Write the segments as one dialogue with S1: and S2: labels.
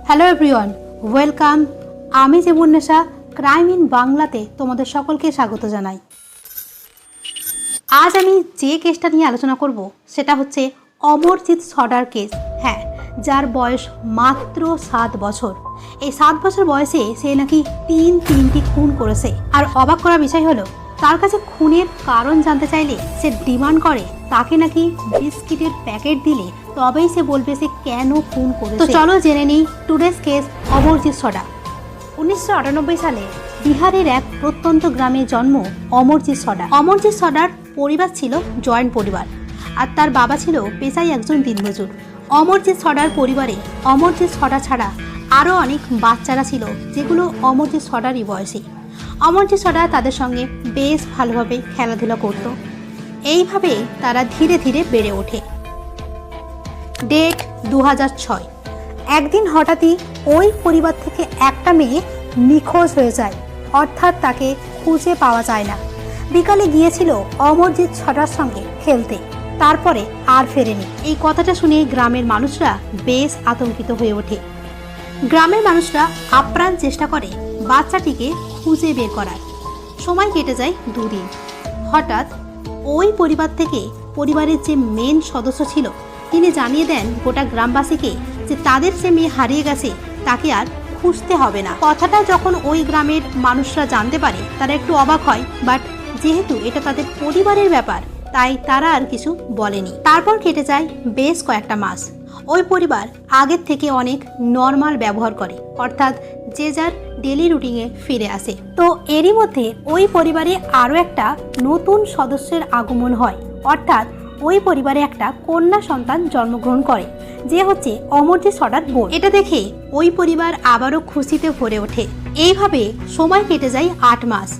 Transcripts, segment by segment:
S1: Hello everyone, welcome. আমি জীবন্যাসা crime in বাংলাতে তোমাদের সকলকে স্বাগত জানাই। আজ আমি যে কেসটা নিয়ে আলোচনা করব সেটা হচ্ছে অমরজিৎ সর্দার কেস। হ্যাঁ, যার বয়স মাত্র 7 বছর। এই 7 বছর বয়সে সে নাকি তিনটি খুন করেছে। আর অবাক করা বিষয় হলো, তার কাছে খুনের কারণ জানতে চাইলে সে ডিমান্ড করে তাকে নাকি বিস্কিটের প্যাকেট দিলে তবেই সে বলবে সে কেন খুন করেছে। তো চলো জেনে নিই টুডেস কেস অমরজিৎ সর্দার। 1998 সালে বিহারের এক প্রত্যন্ত গ্রামে জন্ম অমরজিৎ সর্দার। অমরজিৎ সর্দার পরিবার ছিল জয়েন্ট পরিবার, আর তার বাবা ছিল পেশায় একজন দিনমজুর। অমরজিৎ সর্দার পরিবারে অমরজিৎ সর্দার ছাড়া আরও অনেক বাচ্চারা ছিল, যেগুলো অমরজিৎ সর্দারই বয়সী। অমরজিৎ সর্দার তাদের সঙ্গে বেশ ভালোভাবে খেলাধুলা করত। এইভাবে তারা ধীরে ধীরে বেড়ে ওঠে। ডেট 2006। একদিন হঠাৎই ওই পরিবার থেকে একটা মেয়ে নিখোঁজ হয়ে যায়, অর্থাৎ তাকে খুঁজে পাওয়া যায় না। বিকালে গিয়েছিল অমরজিৎ সর্দার সঙ্গে খেলতে, তারপরে আর ফেরেনি। এই কথাটা শুনে গ্রামের মানুষরা বেশ আতঙ্কিত হয়ে ওঠে। গ্রামের মানুষরা আপ্রাণ চেষ্টা করে বাচ্চাটিকে খুঁজে বের করার। সময় কেটে যায় 2 দিন। হঠাৎ ওই পরিবার থেকে পরিবারের যে মেন সদস্য ছিল তিনি জানিয়ে দেন গোটা গ্রামবাসীকে যে তাদের যে মেয়ে হারিয়ে গেছে তাকে আর খুঁজতে হবে না। কথাটা যখন ওই গ্রামের মানুষরা জানতে পারে তারা একটু অবাক হয়, বাট যেহেতু এটা তাদের পরিবারের ব্যাপার তাই তারা আর কিছু বলেনি। তারপর কেটে যায় বেশ কয়েকটা মাস। ওই পরিবার আগের থেকে অনেক নর্মাল ব্যবহার করে, অর্থাৎ যে যার ডেলি রুটিনে ফিরে আসে। তো এরই মধ্যে ওই পরিবারে আরও একটা নতুন সদস্যের আগমন হয়, অর্থাৎ ওই পরিবারে একটা কন্যা সন্তান জন্মগ্রহণ করে, যে হচ্ছে অমরজিৎ সর্দার বোন। এটা দেখে ওই পরিবার আবারও খুশিতে ভরে ওঠে। এইভাবে সময় কেটে যায় 8 মাস।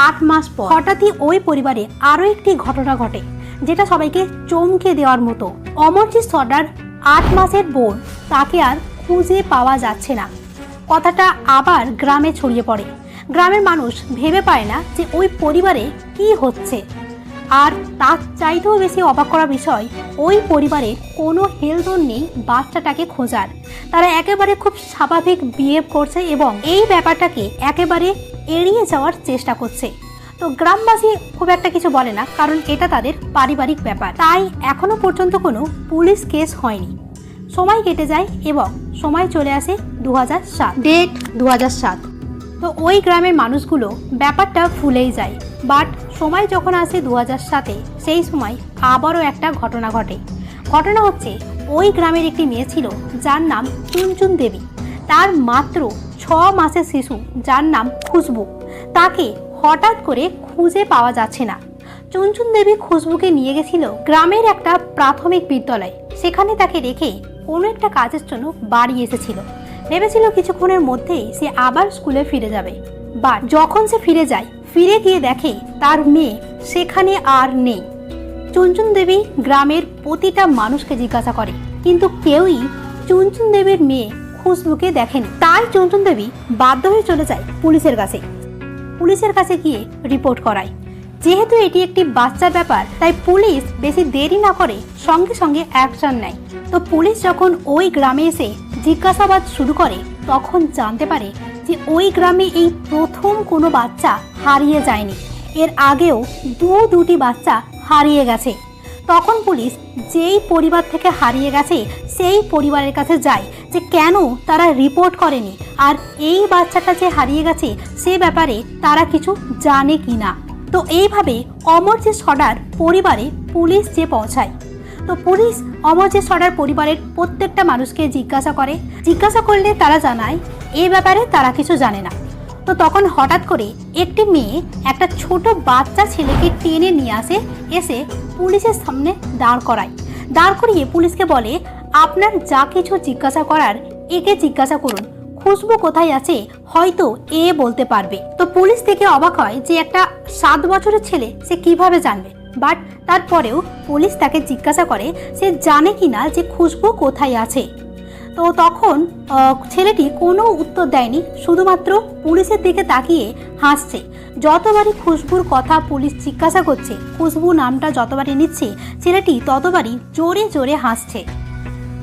S1: 8 মাস পর হঠাৎই ওই পরিবারে আরও একটি ঘটনা ঘটে, যেটা সবাইকে চমকে দেওয়ার মতো। অমরজিৎ সর্দার 8 মাসের বোন, তাকে আর খুঁজে পাওয়া যাচ্ছে না। কথাটা আবার গ্রামে ছড়িয়ে পড়ে। গ্রামের মানুষ ভেবে পায় না যে ওই পরিবারে কি হচ্ছে। আর তার চাইতেও বেশি অবাক করা বিষয়, ওই পরিবারে কোনো হেলদোল নেই বাচ্চাটাকে খোঁজার। তারা একেবারে খুব স্বাভাবিক বিহেভ করছে এবং এই ব্যাপারটাকে একেবারে এড়িয়ে যাওয়ার চেষ্টা করছে। তো গ্রামবাসী খুব একটা কিছু বলে না, কারণ এটা তাদের পারিবারিক ব্যাপার। তাই এখনো পর্যন্ত কোনো পুলিশ কেস হয়নি। সময় কেটে যায় এবং সময় চলে আসে 2007। ডেট 2007। তো ওই গ্রামের মানুষগুলো ব্যাপারটা ভুলেই যায়। বাট সময় যখন আসে 2007-এ, সেই সময় আবারও একটা ঘটনা ঘটে। ঘটনা হচ্ছে ওই গ্রামের একটি মেয়ে ছিল যার নাম চুনচুন দেবী। তার মাত্র 6 মাসের শিশু যার নাম খুশবু, তাকে হঠাৎ করে খুঁজে পাওয়া যাচ্ছে না। চুনচুন দেবী খুশবুকে নিয়ে গেছিল গ্রামের একটা প্রাথমিক বিদ্যালয়। সেখানে তাকে রেখে কোনো একটা কাজের জন্য বাড়ি এসেছিল। ভেবেছিল কিছুক্ষণের মধ্যেই সে আবার স্কুলে ফিরে যাবে। বাট যখন সে ফিরে যায়, ফিরে গিয়ে দেখে তার মেয়ে সেখানে আর নেই। চুনচুন দেবী গ্রামের প্রতিটা মানুষকে জিজ্ঞাসা করে, কিন্তু কেউই চুনচুন দেবীর মেয়ে খুশবুকে দেখেনি। তাই চুনচুন দেবী বাধ্য হয়ে চলে যায় পুলিশের কাছে। পুলিশের কাছে গিয়ে রিপোর্ট করায়। যেহেতু এটি একটি বাচ্চার ব্যাপার, তাই পুলিশ বেশি দেরি না করে সঙ্গে সঙ্গে অ্যাকশন নেয়। তো পুলিশ যখন ওই গ্রামে এসে জিজ্ঞাসাবাদ শুরু করে, তখন জানতে পারে যে ওই গ্রামে এই প্রথম কোনো বাচ্চা হারিয়ে যায়নি। এর আগেও দুটি বাচ্চা হারিয়ে গেছে। তখন পুলিশ যেই পরিবার থেকে হারিয়ে গেছে সেই পরিবারের কাছে যায় যে কেন তারা রিপোর্ট করেনি, আর এই বাচ্চাটা যে হারিয়ে গেছে সে ব্যাপারে তারা কিছু জানে কি না। তো এইভাবে অমরজিৎ সর্দার পরিবারে পুলিশ যে পৌঁছায়। তো পুলিশ অমরজিৎ সর্দার পরিবারের প্রত্যেকটা মানুষকে জিজ্ঞাসা করলে তারা জানায় এই ব্যাপারে তারা কিছু জানে না। তো তখন হঠাৎ করে একটি মেয়ে একটা ছোট বাচ্চা ছেলেকে টেনে নিয়ে এসে পুলিশের সামনে দাঁড় করিয়ে পুলিশকে বলে, আপনার যা কিছু জিজ্ঞাসা করার একে জিজ্ঞাসা করুন, খুশবু কোথায় আছে হয়তো এ বলতে পারবে। তো পুলিশ থেকে অবাক হয় যে একটা 7 বছরের ছেলে সে কিভাবে জানবে। বাট তারপরেও পুলিশ তাকে জিজ্ঞাসা করে সে জানে কিনা যে খুশবু কোথায় আছে। তো তখন ছেলেটি কোনো উত্তর দেয়নি, শুধুমাত্র পুলিশের দিকে তাকিয়ে হাসছে। যতবারই খুশবুর কথা পুলিশ জিজ্ঞাসা করছে, খুশবু নামটা যতবারই নিচ্ছে, ছেলেটি ততবারই জোরে জোরে হাসছে।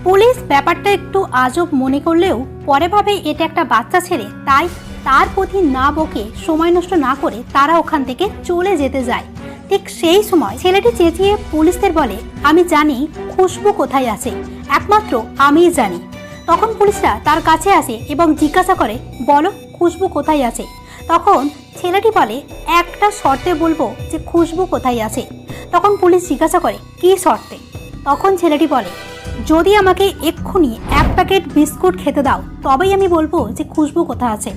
S1: পুলিশ ব্যাপারটা একটু আজব মনে করলেও পরে ভাবে এটা একটা বাচ্চা ছেলে, তাই তার প্রতি না বকে সময় নষ্ট না করে তারা ওখান থেকে চলে যেতে যায়। ঠিক সেই সময় ছেলেটি চেঁচিয়ে পুলিশদের বলে, আমি জানি খুশবু কোথায় আছে, একমাত্র আমিই জানি। তখন পুলিশরা তার কাছে আসে এবং জিজ্ঞাসা করে, বলো খুশবু কোথায় আছে। তখন ছেলেটি বলে, একটা শর্তে বলবো যে খুশবু কোথায় আছে। তখন পুলিশ জিজ্ঞাসা করে, কী শর্তে? তখন ছেলেটি বলে, যদি আমাকে এক্ষুনি 1 প্যাকেট বিস্কুট খেতে দাও তবেই আমি বলবো যে খুশবু কোথায় আছে।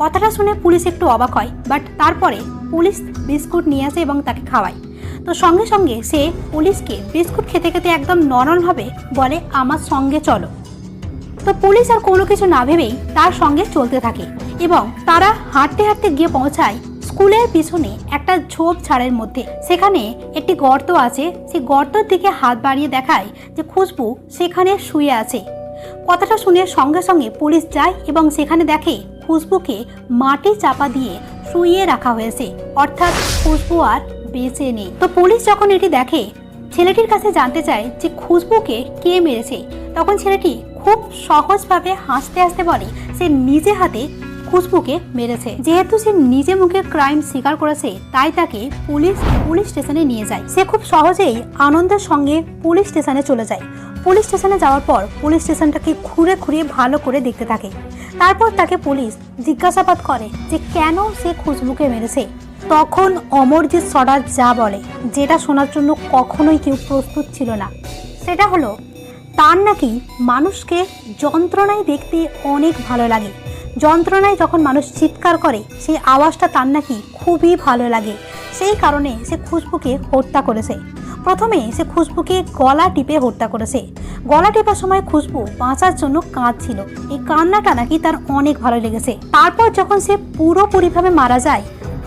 S1: কথাটা শুনে পুলিশ একটু অবাক হয়, বাট তারপরে পুলিশ বিস্কুট নিয়ে আসে এবং তাকে খাওয়ায়। তো সঙ্গে সঙ্গে সে পুলিশকে বিস্কুট খেতে খেতে একদম নরমালভাবে বলে, আমার সঙ্গে চলো। তো পুলিশ আর কোনো কিছু না ভেবেই তার সঙ্গে চলতে থাকে এবং তারা হাঁটতে হাঁটতে গিয়ে পৌঁছায় স্কুলের পিছনে একটা ঝোপঝাড়ের মধ্যে। সেখানে একটি গর্ত আছে, সেই গর্তের দিকে হাত বাড়িয়ে দেখায় যে খুশবু সেখানে শুয়ে আছে। কথাটা শুনে সঙ্গে সঙ্গে পুলিশ যায় এবং সেখানে দেখে খুশবুকে মাটি চাপা দিয়ে শুইয়ে রাখা হয়েছে, অর্থাৎ খুশবু আর বেঁচে নেই। তো পুলিশ যখন এটি দেখে ছেলেটির কাছে জানতে চায় যে খুশবুকে কে মেরেছে। তখন ছেলেটি খুব সহজভাবে হাসতে হাসতে বলে সে নিজে হাতে খুশবুকে মেরেছে। যেহেতু সে নিজে মুখে ক্রাইম স্বীকার করেছে তাই তাকে পুলিশ স্টেশনে নিয়ে যায়। সে খুব সহজেই আনন্দের সঙ্গে পুলিশ স্টেশনে চলে যায়। পুলিশ স্টেশনে যাওয়ার পর পুলিশ স্টেশনটাকে ঘুরে ঘুরে ভালো করে দেখতে থাকে। তারপর তাকে পুলিশ জিজ্ঞাসাবাদ করে যে কেন সে খুশবুকে মেরেছে। তখন অমরজিৎ সর্দার যা বলে, যেটা শোনার জন্য কখনোই কেউ প্রস্তুত ছিল না, সেটা হলো তার নাকি মানুষকে যন্ত্রণায় দেখতে অনেক ভালো লাগে। যন্ত্রণায় যখন মানুষ চিৎকার করে সেই আওয়াজটা তার নাকি খুবই ভালো লাগে। সেই কারণে সে খুশবুকে হত্যা করেছে। প্রথমে সে খুশবুকে গলা টিপে হত্যা করেছে। গলা টেপার সময় খুশবু বাঁচার জন্য কাঁদছিল। এই কান্নাটা নাকি তার অনেক ভালো লেগেছে। তারপর যখন সে পুরোপুরিভাবে মারা যায়,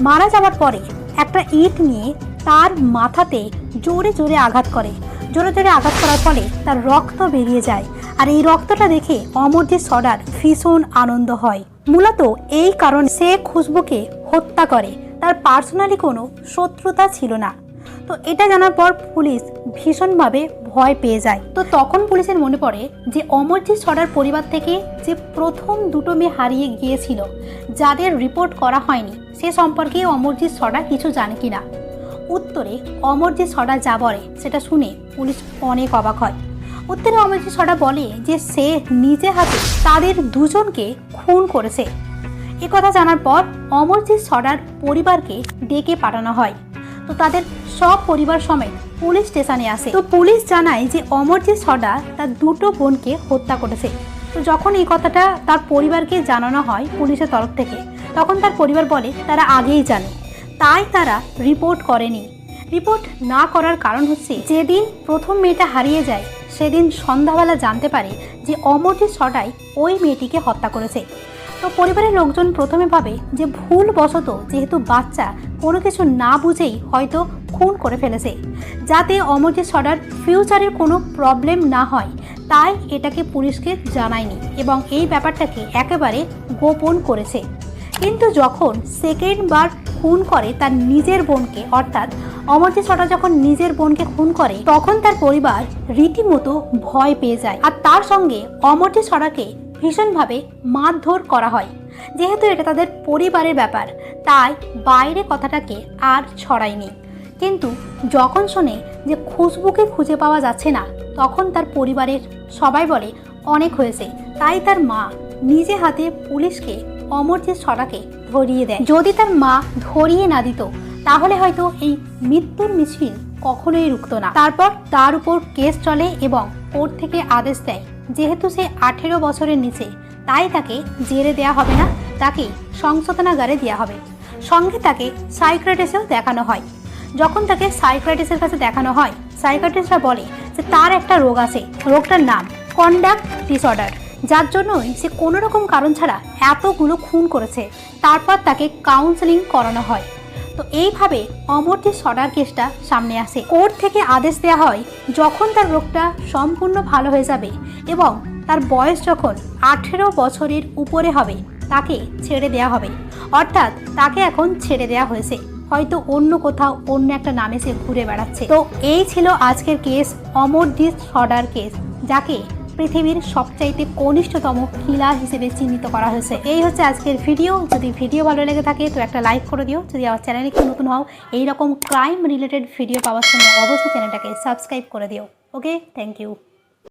S1: মারা যাওয়ার পরে একটা ইট নিয়ে তার মাথাতে জোরে জোরে আঘাত করে। জোরে জোরে আঘাত করার ফলে তার রক্ত বেরিয়ে যায়। আর এই রক্তটা দেখে অমরজিৎ সর্দার ভীষণ আনন্দ হয়। মূলত এই কারণে সে খুশবুকে হত্যা করে, তার পার্সোনালি কোনো শত্রুতা ছিল না। তো এটা জানার পর পুলিশ ভীষণভাবে ভয় পেয়ে যায়। তো তখন পুলিশের মনে পড়ে যে অমরজিৎ সর্দার পরিবার থেকে যে প্রথম 2টো মেয়ে হারিয়ে গিয়েছিল, যাদের রিপোর্ট করা হয়নি, সে সম্পর্কে অমরজিৎ সর্দার কিছু জানে কিনা। উত্তরে অমরজিৎ সর্দার যা বলে সেটা শুনে পুলিশ অনেক অবাক হয়। উত্তরে অমরজিৎ সর্দার বলে যে সে নিজে হাতে তাদের দুজনকে খুন করেছে। এ কথা জানার পর অমরজিৎ সর্দার পরিবারকে ডেকে পাঠানো হয়। তো তাদের সব পরিবার সমেত পুলিশ স্টেশনে আসে। তো পুলিশ জানায় যে অমরজিৎ সর্দার তার 2টো বোনকে হত্যা করেছে। তো যখন এই কথাটা তার পরিবারকে জানানো হয় পুলিশের তরফ থেকে, তখন তার পরিবার বলে তারা আগেই জানে, তাই তারা রিপোর্ট করেনি। রিপোর্ট না করার কারণ হচ্ছে যেদিন প্রথম মেয়েটা হারিয়ে যায় সেদিন সন্ধ্যাবেলা জানতে পারে যে অমরজিৎ সর্দার ওই মেয়েটিকে হত্যা করেছে। তো পরিবারের লোকজন প্রথমে ভাবে যে ভুলবশত যেহেতু বাচ্চা কোনো কিছু না বুঝেই হয়তো খুন করে ফেলেছে, যাতে অমরজিৎ সর্দার ফিউচারের কোনো প্রবলেম না হয়, তাই এটাকে পুলিশকে জানায়নি এবং এই ব্যাপারটাকে একেবারে গোপন করেছে। কিন্তু যখন সেকেন্ডবার খুন করে তার নিজের বোনকে, অর্থাৎ অমরজিৎ সর্দার যখন নিজের বোনকে খুন করে, তখন তার পরিবার রীতিমতো ভয় পেয়ে যায়। আর তার সঙ্গে অমরজিৎ সর্দারকে ভীষণভাবে মারধর করা হয়। যেহেতু এটা তাদের পরিবারের ব্যাপার, তাই বাইরে কথাটাকে আর ছড়ায়নি। কিন্তু যখন শোনে যে খুশবুকে খুঁজে পাওয়া যাচ্ছে না, তখন তার পরিবারের সবাই বলে অনেক হয়েছে, তাই তার মা নিজে হাতে পুলিশকে অমরজিৎ সর্দারকে ধরিয়ে দেয়। যদি তার মা ধরিয়ে না দিত তাহলে হয়তো এই মৃত্যুর মিছিল কখনোই রুখত না। তারপর তার উপর কেস চলে এবং কোর্ট থেকে আদেশ দেয় যেহেতু সে 18 বছরের নিচে, তাই তাকে জেলে দেওয়া হবে না, তাকে সংশোধনাগারে দেওয়া হবে। সঙ্গে তাকে সাইকিয়াট্রিস্টও দেখানো হয়। যখন তাকে সাইকিয়াট্রিস্টের কাছে দেখানো হয়, সাইকিয়াট্রিস্টরা বলে যে তার একটা রোগ আছে, রোগটার নাম কন্ডাক্ট ডিসঅর্ডার, যার জন্যই সে কোনো রকম কারণ ছাড়া এতগুলো খুন করেছে। তারপর তাকে কাউন্সেলিং করানো হয়। তো এইভাবে অমরজিৎ সর্দার কেসটা সামনে আসে। কোর্ট থেকে আদেশ দেওয়া হয় যখন তার রোগটা সম্পূর্ণ ভালো হয়ে যাবে এবং তার বয়স যখন 18 বছরের উপরে হবে, তাকে ছেড়ে দেওয়া হবে। অর্থাৎ তাকে এখন ছেড়ে দেওয়া হয়েছে, হয়তো অন্য কোথাও অন্য একটা নামে সে ঘুরে বেড়াচ্ছে। তো এই ছিল আজকের কেস, অমরজিৎ সর্দার কেস, যাকে পৃথিবীর সবচাইতে কনিষ্ঠতম কিলার হিসেবে চিহ্নিত করা হয়েছে। এই হচ্ছে আজকের ভিডিও। যদি ভিডিও ভালো লেগে থাকে তো একটা লাইক করে দিও। যদি আমার চ্যানেলে একটু নতুন হও, এইরকম ক্রাইম রিলেটেড ভিডিও পাওয়ার জন্য অবশ্যই চ্যানেলটাকে সাবস্ক্রাইব করে দিও। ওকে, থ্যাংক ইউ।